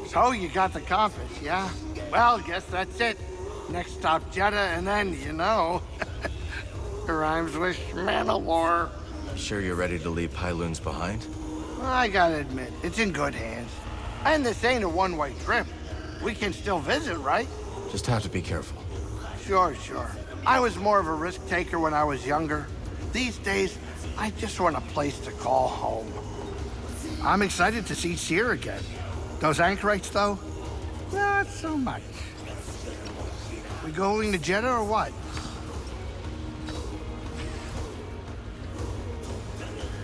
So you got the compass, yeah? Well, guess that's it. Next stop Jedi, and then, you know, it rhymes with Mandalore. Sure you're ready to leave Pyloons behind? Well, I gotta admit, it's in good hands. And this ain't a one-way trip. We can still visit, right? Just have to be careful. Sure. I was more of a risk taker when I was younger. These days, I just want a place to call home. I'm excited to see Seer again. Those anchorites, though, not so much. We going to Jeddah or what?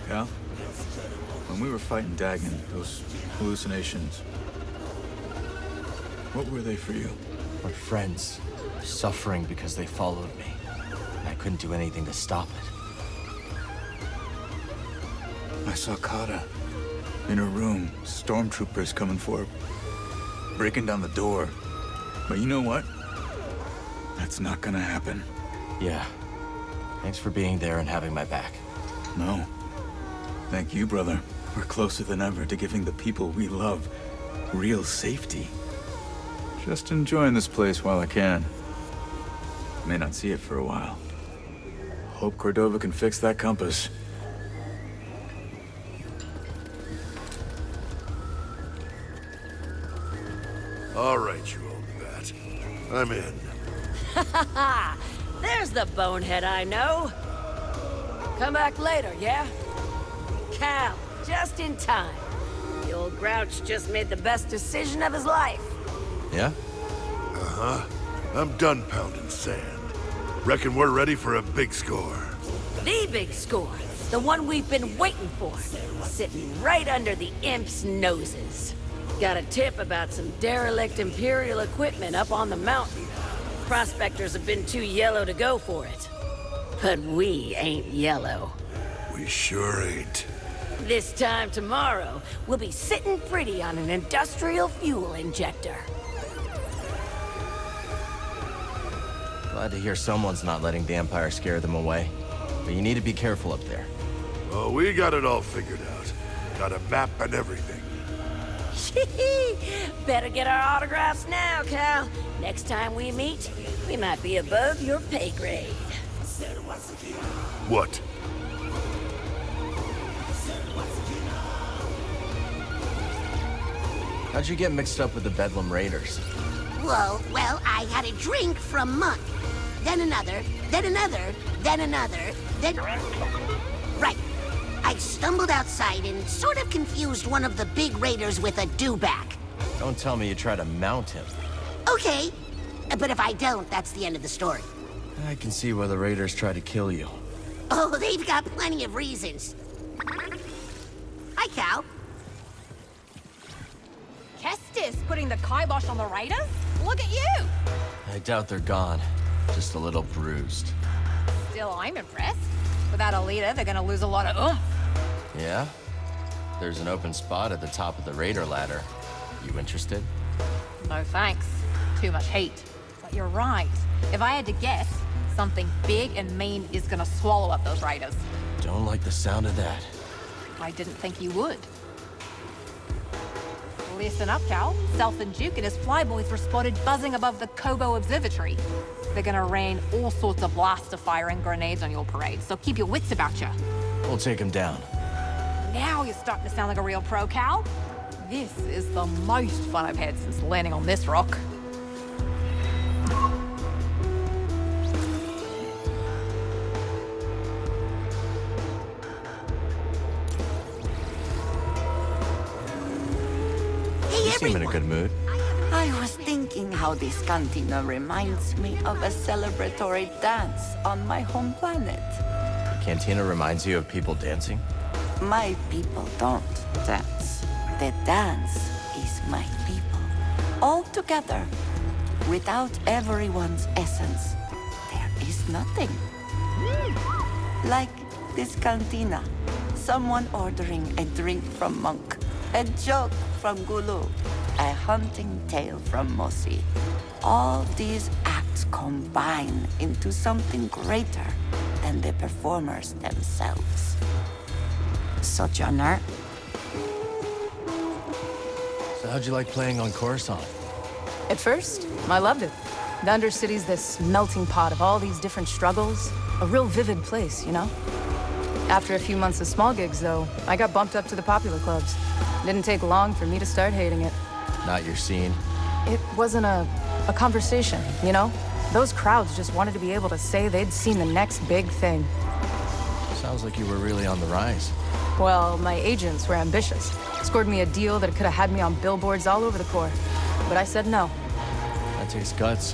Cal? When we were fighting Dagon, those hallucinations, what were they for you? We're friends, suffering because they followed me. And I couldn't do anything to stop it. I saw Kata in her room, stormtroopers coming for her, breaking down the door. But you know what? That's not gonna happen. Yeah. Thanks for being there and having my back. No. Thank you, brother. We're closer than ever to giving the people we love real safety. Just enjoying this place while I can. May not see it for a while. Hope Cordova can fix that compass. All right, you old bat. I'm in. Ha ha! There's the bonehead I know. Come back later, yeah? Cal, just in time. The old grouch just made the best decision of his life. Yeah? Uh-huh. I'm done pounding sand. Reckon we're ready for a big score. The big score. The one we've been waiting for. Sitting right under the imps' noses. Got a tip about some derelict Imperial equipment up on the mountain. Prospectors have been too yellow to go for it. But we ain't yellow. We sure ain't. This time tomorrow, we'll be sitting pretty on an industrial fuel injector. Glad to hear someone's not letting the Empire scare them away. But you need to be careful up there. Oh, we got it all figured out. Got a map and everything. Better get our autographs now, Cal. Next time we meet, we might be above your pay grade. What? How'd you get mixed up with the Bedlam Raiders? Whoa, well, I had a drink from Monk. Then another, then another, then another, then... Right. I stumbled outside and sort of confused one of the big raiders with a dewback. Don't tell me you try to mount him. Okay, but if I don't, that's the end of the story. I can see why the Raiders try to kill you. Oh, they've got plenty of reasons. Hi, Cal. Kestis putting the kibosh on the raiders? Look at you! I doubt they're gone. Just a little bruised. Still, I'm impressed. Without a leader, they're gonna lose a lot of oomph. Yeah? There's an open spot at the top of the Raider ladder. You interested? No thanks. Too much heat. But you're right. If I had to guess, something big and mean is gonna swallow up those raiders. Don't like the sound of that. I didn't think you would. Listen up, Cal. Self and Duke and his flyboys were spotted buzzing above the Kobo Observatory. They're gonna rain all sorts of blaster fire and grenades on your parade, so keep your wits about you. We'll take him down. Now you're starting to sound like a real pro, Cal. This is the most fun I've had since landing on this rock. Hey, You seem in a good mood. I was thinking how this cantina reminds me of a celebratory dance on my home planet. The cantina reminds you of people dancing? My people don't dance. The dance is my people. All together, without everyone's essence, there is nothing. Like this cantina. Someone ordering a drink from Monk, a joke from Gulu, a hunting tale from Mosi. all these acts combine into something greater than the performers themselves. Sojourner, So how'd you like playing on Coruscant? At first, I loved it. The Undercity's this melting pot of all these different struggles. A real vivid place, you know? After a few months of small gigs, though, I got bumped up to the popular clubs. Didn't take long for me to start hating it. Not your scene. It wasn't a conversation, you know? Those crowds just wanted to be able to say they'd seen the next big thing. Sounds like you were really on the rise. Well, my agents were ambitious. Scored me a deal that could have had me on billboards all over the Corps. But I said no. That takes guts.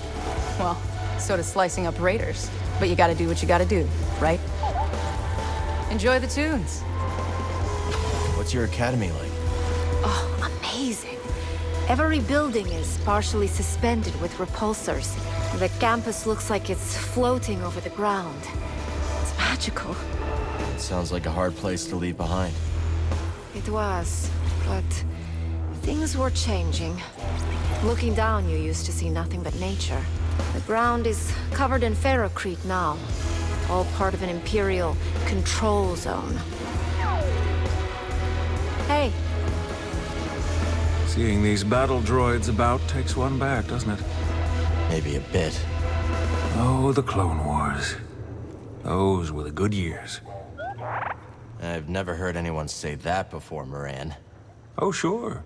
Well, so does slicing up raiders. But you gotta do what you gotta do, right? Enjoy the tunes. What's your academy like? Oh, amazing. Every building is partially suspended with repulsors. The campus looks like it's floating over the ground. It's magical. It sounds like a hard place to leave behind. It was, but things were changing. Looking down, you used to see nothing but nature. The ground is covered in ferrocrete now, all part of an Imperial control zone. Hey, Seeing these battle droids about takes one back, doesn't it? Maybe a bit. Oh, the Clone Wars. Those were the good years. I've never heard anyone say that before, Moran. Oh, sure.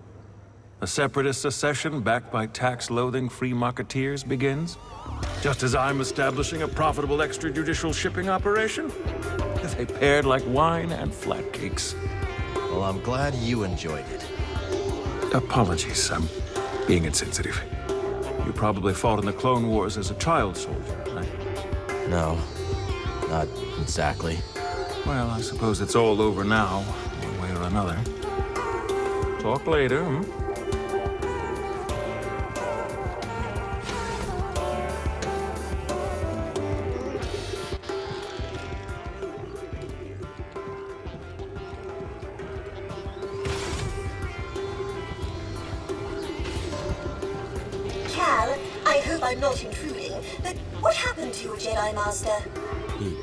A separatist secession backed by tax-loathing free marketeers begins. Just as I'm establishing a profitable extrajudicial shipping operation. They paired like wine and flatcakes. Well, I'm glad you enjoyed it. Apologies, I'm being insensitive. You probably fought in the Clone Wars as a child soldier, right? No, not exactly. Well, I suppose it's all over now, one way or another. Talk later, hmm? Cal, I hope I'm not intruding, but what happened to your Jedi Master? He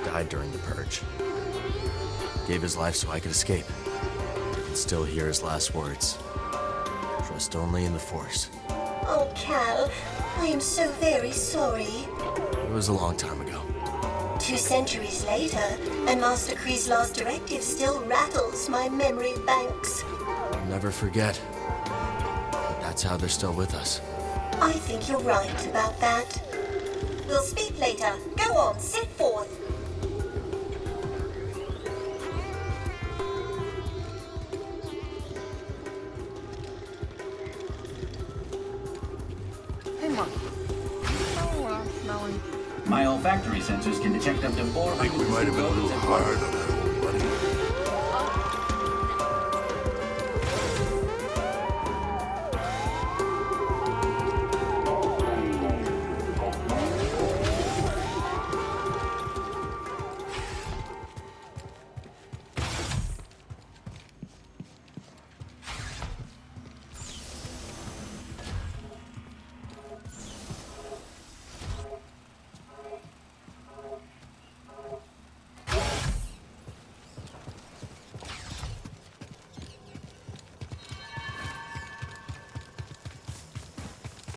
died during the purge. Gave his life so I could escape. I can still hear his last words. Trust only in the Force. Oh, Cal, I am so very sorry. It was a long time ago. 2 centuries later, and Master Kree's last directive still rattles my memory banks. I'll never forget. But that's how they're still with us. I think you're right about that. We'll speak later. Go on, sit forth. Hey, Mark. Smelling. My olfactory sensors can detect up to 400. I think we might have been a little hard on our old buddy.